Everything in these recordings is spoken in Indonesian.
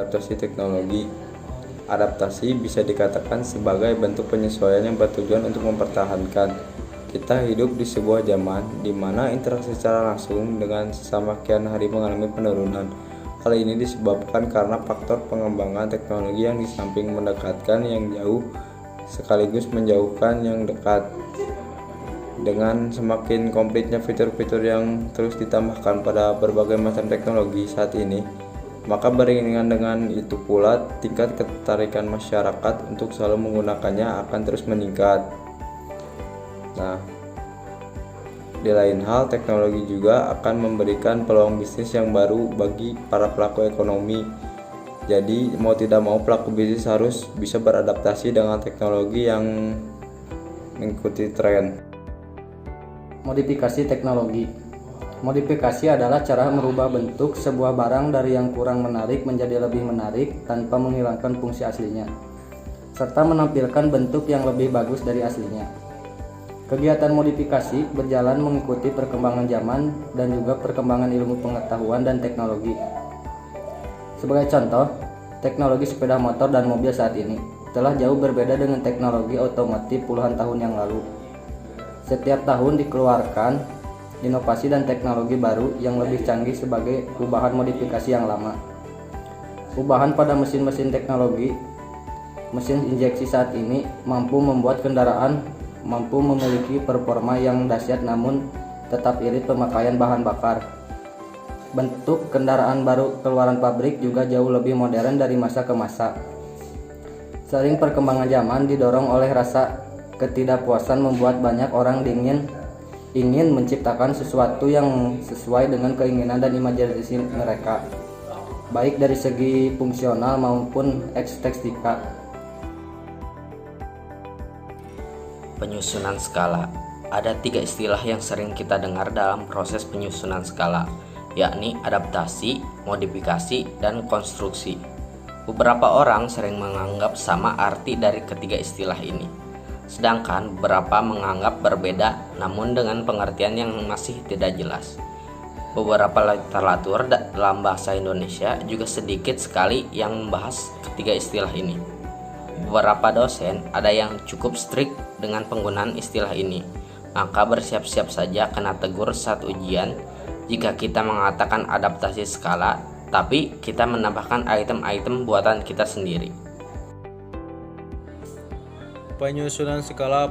beradaptasi teknologi. Adaptasi bisa dikatakan sebagai bentuk penyesuaian yang bertujuan untuk mempertahankan. Kita hidup di sebuah zaman di mana interaksi secara langsung dengan sesama kian hari mengalami penurunan. Hal ini disebabkan karena faktor pengembangan teknologi yang di samping mendekatkan yang jauh sekaligus menjauhkan yang dekat. Dengan semakin komplitnya fitur-fitur yang terus ditambahkan pada berbagai macam teknologi saat ini, maka beriringan dengan itu pula tingkat ketertarikan masyarakat untuk selalu menggunakannya akan terus meningkat. Nah, di lain hal, teknologi juga akan memberikan peluang bisnis yang baru bagi para pelaku ekonomi. Jadi, mau tidak mau pelaku bisnis harus bisa beradaptasi dengan teknologi yang mengikuti tren. Modifikasi teknologi. Modifikasi adalah cara merubah bentuk sebuah barang dari yang kurang menarik menjadi lebih menarik tanpa menghilangkan fungsi aslinya, serta menampilkan bentuk yang lebih bagus dari aslinya. Kegiatan modifikasi berjalan mengikuti perkembangan zaman dan juga perkembangan ilmu pengetahuan dan teknologi. Sebagai contoh, teknologi sepeda motor dan mobil saat ini telah jauh berbeda dengan teknologi otomotif puluhan tahun yang lalu. Setiap tahun dikeluarkan inovasi dan teknologi baru yang lebih canggih sebagai ubahan modifikasi yang lama. Ubahan pada mesin-mesin teknologi, mesin injeksi saat ini mampu membuat kendaraan mampu memiliki performa yang dahsyat namun tetap irit pemakaian bahan bakar. Bentuk kendaraan baru keluaran pabrik juga jauh lebih modern dari masa ke masa. Sering perkembangan zaman didorong oleh rasa ketidakpuasan membuat banyak orang ingin menciptakan sesuatu yang sesuai dengan keinginan dan imajinasi mereka, baik dari segi fungsional maupun estetika. Penyusunan skala. Ada 3 istilah yang sering kita dengar dalam proses penyusunan skala, yakni adaptasi, modifikasi, dan konstruksi. Beberapa orang sering menganggap sama arti dari ketiga istilah ini, sedangkan beberapa menganggap berbeda namun dengan pengertian yang masih tidak jelas. Beberapa literatur dalam bahasa Indonesia juga sedikit sekali yang membahas ketiga istilah ini. Beberapa dosen ada yang cukup strict dengan penggunaan istilah ini, maka bersiap-siap saja kena tegur saat ujian jika kita mengatakan adaptasi skala, tapi kita menambahkan item-item buatan kita sendiri. Penyusunan skala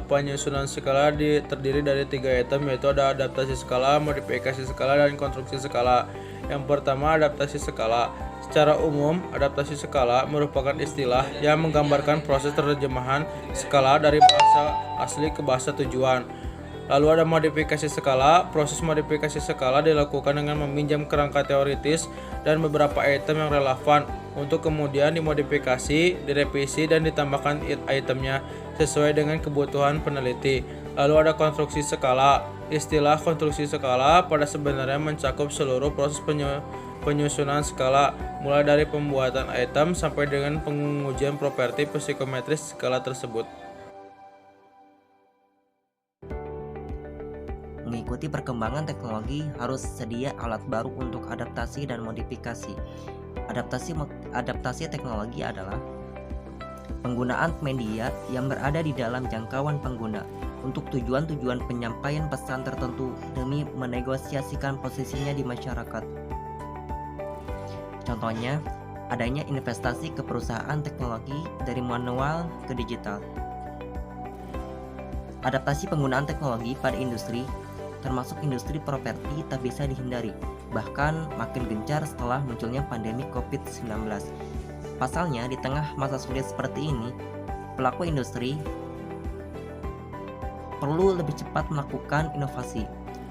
terdiri dari 3 item, yaitu ada adaptasi skala, modifikasi skala, dan konstruksi skala. Yang pertama, adaptasi skala. Secara umum, adaptasi skala merupakan istilah yang menggambarkan proses terjemahan skala dari bahasa asli ke bahasa tujuan. Lalu ada modifikasi skala. Proses modifikasi skala dilakukan dengan meminjam kerangka teoritis dan beberapa item yang relevan untuk kemudian dimodifikasi, direvisi, dan ditambahkan itemnya sesuai dengan kebutuhan peneliti. Lalu ada konstruksi skala. Istilah konstruksi skala pada sebenarnya mencakup seluruh proses penyusunan skala, mulai dari pembuatan item sampai dengan pengujian properti psikometris skala tersebut. Mengikuti perkembangan teknologi harus sedia alat baru untuk adaptasi dan modifikasi. Adaptasi teknologi adalah penggunaan media yang berada di dalam jangkauan pengguna untuk tujuan-tujuan penyampaian pesan tertentu demi menegosiasikan posisinya di masyarakat. Contohnya, adanya investasi ke perusahaan teknologi dari manual ke digital. Adaptasi penggunaan teknologi pada industri, termasuk industri properti, tak bisa dihindari, bahkan makin gencar setelah munculnya pandemi COVID-19. Pasalnya, di tengah masa sulit seperti ini, pelaku industri perlu lebih cepat melakukan inovasi.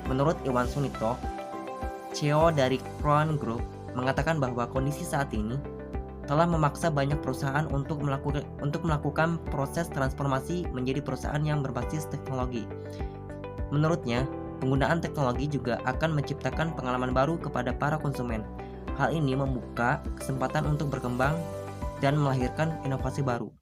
Menurut Iwan Sunito, CEO dari Crown Group, mengatakan bahwa kondisi saat ini telah memaksa banyak perusahaan untuk melakukan proses transformasi menjadi perusahaan yang berbasis teknologi. Menurutnya, penggunaan teknologi juga akan menciptakan pengalaman baru kepada para konsumen. Hal ini membuka kesempatan untuk berkembang dan melahirkan inovasi baru.